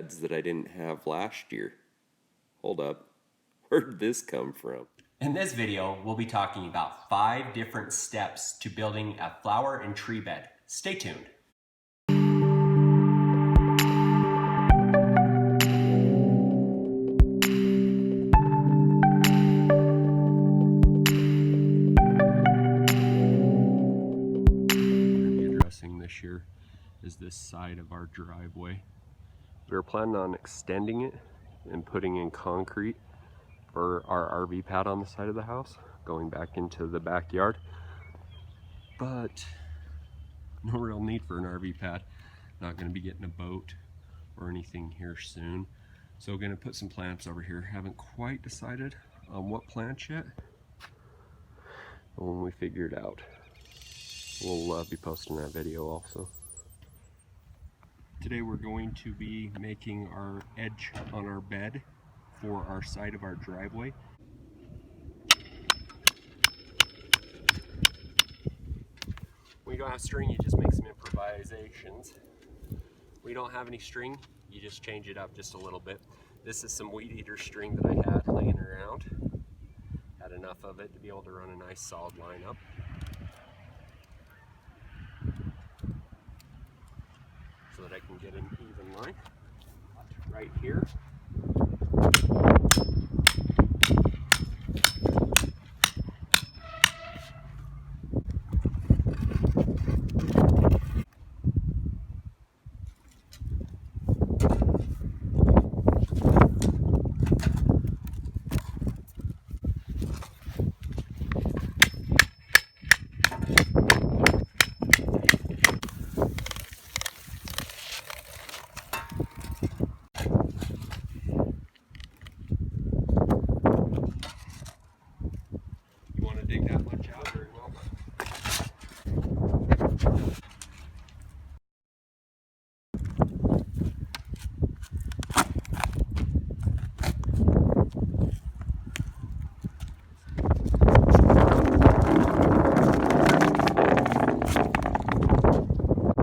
that I didn't have last year. Hold up, where'd this come from? In this video, we'll be talking about 5 different steps to building a flower and tree bed. Stay tuned. This year is this side of our driveway. We were planning on extending it and putting in concrete for our RV pad on the side of the house, going back into the backyard, but no real need for an RV pad. Not going to be getting a boat or anything here soon, so we're going to put some plants over here. Haven't quite decided on what plants yet, but when we figure it out, we'll be posting that video also. Today we're going to be making our edge on our bed for our side of our driveway. When you don't have string, you just make some improvisations. When you don't have any string, you just change it up just a little bit. This is some weed eater string that I had laying around. Had enough of it to be able to run a nice solid line up. So that I can get an even line right here. Dig that much out very well.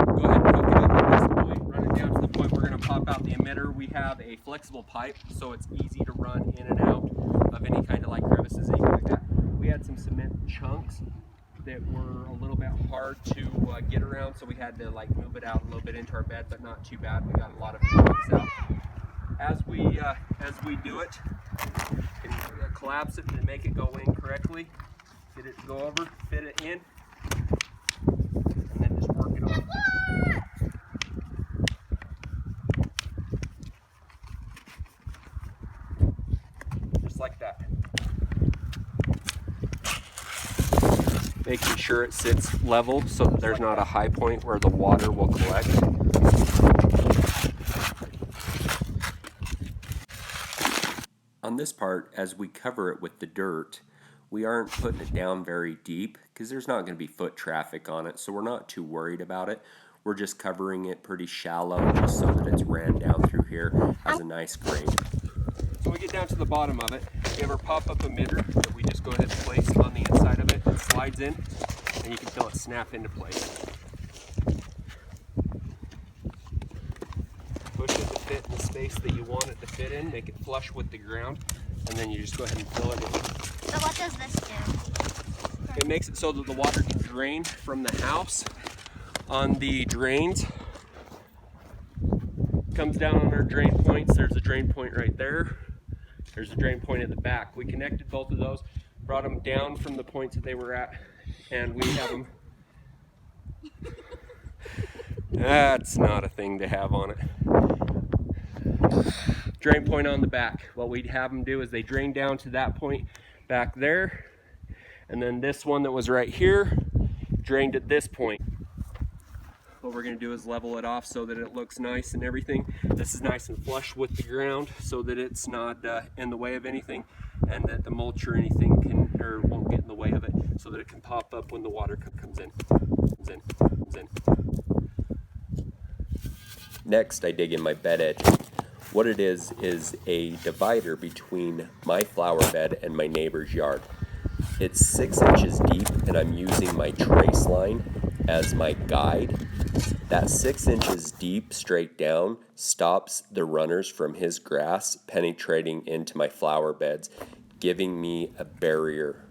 Go ahead and hook it up at this point, run it down to the point we're going to pop out the emitter. We have a flexible pipe, so it's easy to run in and out of any kind of like crevices, anything like that. We had some cement chunks that were a little bit hard to get around, so we had to like move it out a little bit into our bed, but not too bad. We got a lot of chunks out. As we do it, can collapse it and make it go in correctly. Get it to go over, fit it in, and then just work it off. Just like that. Making sure it sits level so that there's not a high point where the water will collect. On this part, as we cover it with the dirt, we aren't putting it down very deep because there's not going to be foot traffic on it, so we're not too worried about it. We're just covering it pretty shallow just so that it's ran down through here as a nice grade. So we get down to the bottom of it. We have our pop-up emitter that we just go ahead and place on the inside of it. It slides in, and you can feel it snap into place. Push it to fit in the space that you want it to fit in, make it flush with the ground, and then you just go ahead and fill it in. So what does this do? It makes it so that the water can drain from the house on the drains. Comes down on our drain points. There's a drain point right there. There's a drain point at the back. We connected both of those, brought them down from the points that they were at, and we have them. That's not a thing to have on it. Drain point on the back. What we'd have them do is they drain down to that point back there, and then this one that was right here drained at this point. What we're going to do is level it off so that it looks nice and everything. This is nice and flush with the ground so that it's not in the way of anything, and that the mulch or anything won't get in the way of it, so that it can pop up when the water comes in. Next, I dig in my bed edge. What it is a divider between my flower bed and my neighbor's yard. It's 6 inches deep, and I'm using my trace line as my guide That 6 inches deep straight down stops the runners from his grass penetrating into my flower beds, giving me a barrier.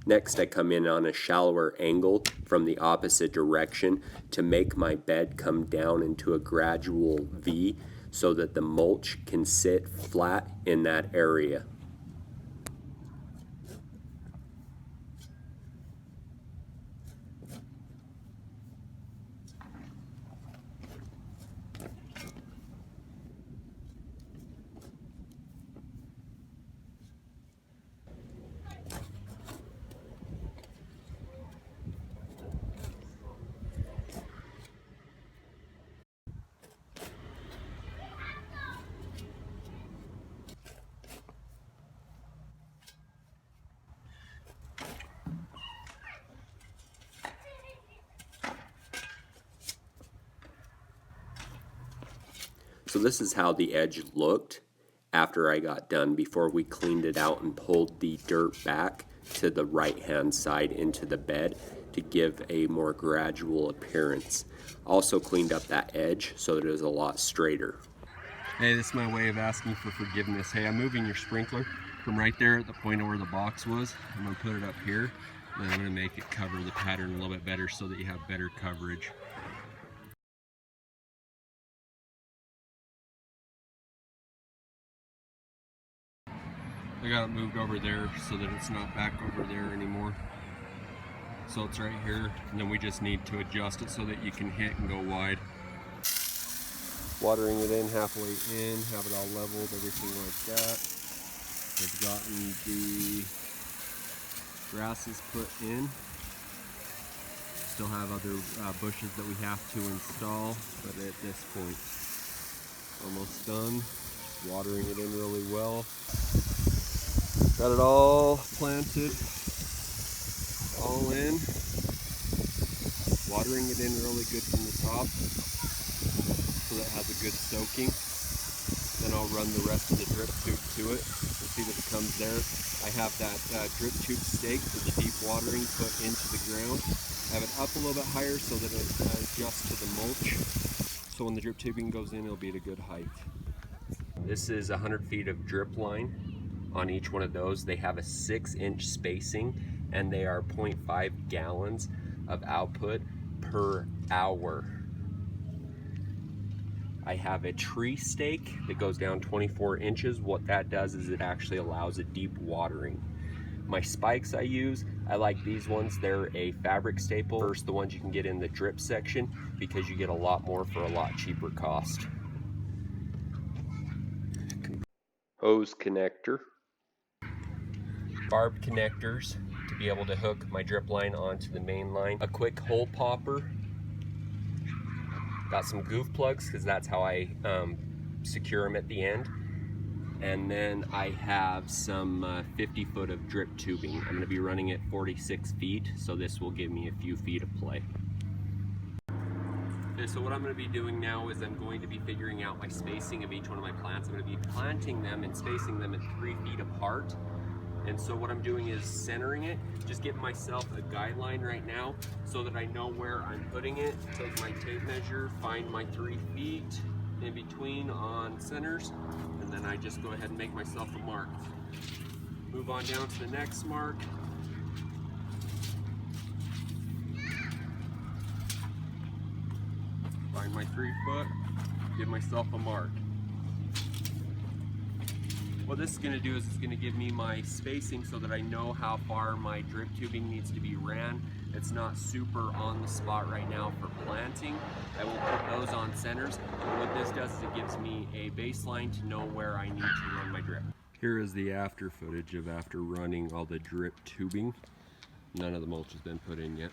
Next, I come in on a shallower angle from the opposite direction to make my bed come down into a gradual V so that the mulch can sit flat in that area. So this is how the edge looked after I got done, before we cleaned it out and pulled the dirt back to the right hand side into the bed to give a more gradual appearance. Also cleaned up that edge so that it was a lot straighter. Hey, this is my way of asking for forgiveness. Hey, I'm moving your sprinkler from right there at the point of where the box was. I'm gonna put it up here, and I'm gonna make it cover the pattern a little bit better so that you have better coverage. I got it moved over there so that it's not back over there anymore. So it's right here, and then we just need to adjust it so that you can hit and go wide. Watering it in halfway in, have it all leveled, everything like that. I've gotten the grasses put in. Still have other bushes that we have to install, but at this point, almost done. Watering it in really well. Got it all planted, all in. Watering it in really good from the top so that it has a good soaking. Then I'll run the rest of the drip tube to it. You'll see that it comes there. I have that drip tube stake for the deep watering put into the ground. I have it up a little bit higher so that it adjusts to the mulch. So when the drip tubing goes in, it'll be at a good height. This is 100 feet of drip line on each one of those. They have a 6-inch spacing, and they are 0.5 gallons of output per hour. I have a tree stake that goes down 24 inches. What that does is it actually allows a deep watering. My spikes I use, I like these ones. They're a fabric staple. First, the ones you can get in the drip section, because you get a lot more for a lot cheaper cost. Hose connector. Barbed connectors to be able to hook my drip line onto the main line. A quick hole popper. Got some goof plugs because that's how I secure them at the end. And then I have some 50 foot of drip tubing. I'm going to be running it 46 feet, so this will give me a few feet of play. Okay, so what I'm going to be doing now is I'm going to be figuring out my spacing of each one of my plants. I'm going to be planting them and spacing them at 3 feet apart. And so what I'm doing is centering it, just giving myself a guideline right now so that I know where I'm putting it. Take my tape measure, find my 3 feet in between on centers, and then I just go ahead and make myself a mark. Move on down to the next mark. Find my 3 foot, give myself a mark. What this is going to do is it's going to give me my spacing so that I know how far my drip tubing needs to be ran. It's not super on the spot right now for planting. I will put those on centers. And what this does is it gives me a baseline to know where I need to run my drip. Here is the after footage of after running all the drip tubing. None of the mulch has been put in yet.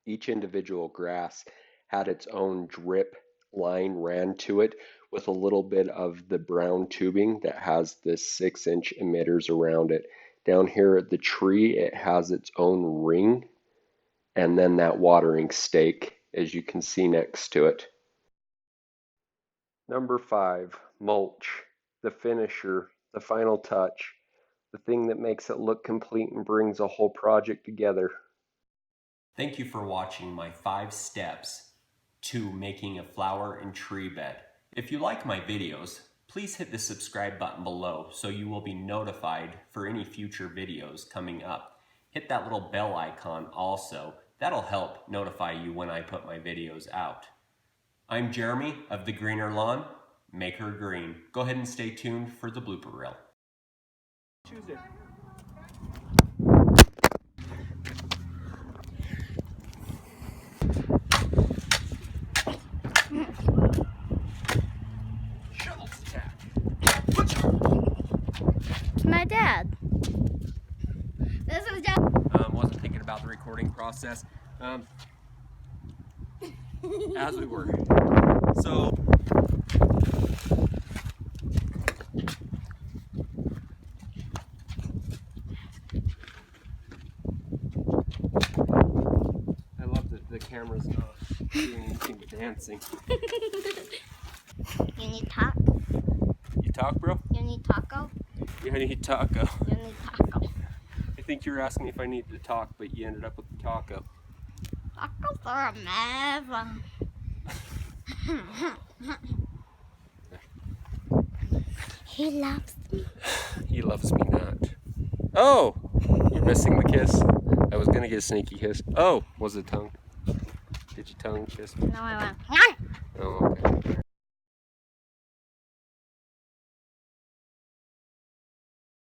Each individual grass had its own drip line ran to it with a little bit of the brown tubing that has the 6-inch emitters around it. Down here at the tree, it has its own ring, and then that watering stake, as you can see next to it. Number 5, mulch, the finisher, the final touch, the thing that makes it look complete and brings a whole project together. Thank you for watching my 5 steps to making a flower and tree bed. If you like my videos, please hit the subscribe button below so you will be notified for any future videos coming up. Hit that little bell icon also. That'll help notify you when I put my videos out. I'm Jeremy of The Greener Lawn. Make her green. Go ahead and stay tuned for the blooper reel. Choose it. Shovels attack. My dad. This is Dad. Wasn't thinking about the recording process. As we were. So I love that the camera's not doing anything but dancing. You need talk? You talk, bro? You need taco? Yeah, I need taco. You need taco. I think you were asking me if I needed to talk, but you ended up with the taco. Tacos are amazing. He loves me. He loves me not. Oh! You're missing the kiss. I was gonna get a sneaky kiss. Oh! Was it tongue? Did you tongue kiss me? No, I went. Oh, okay.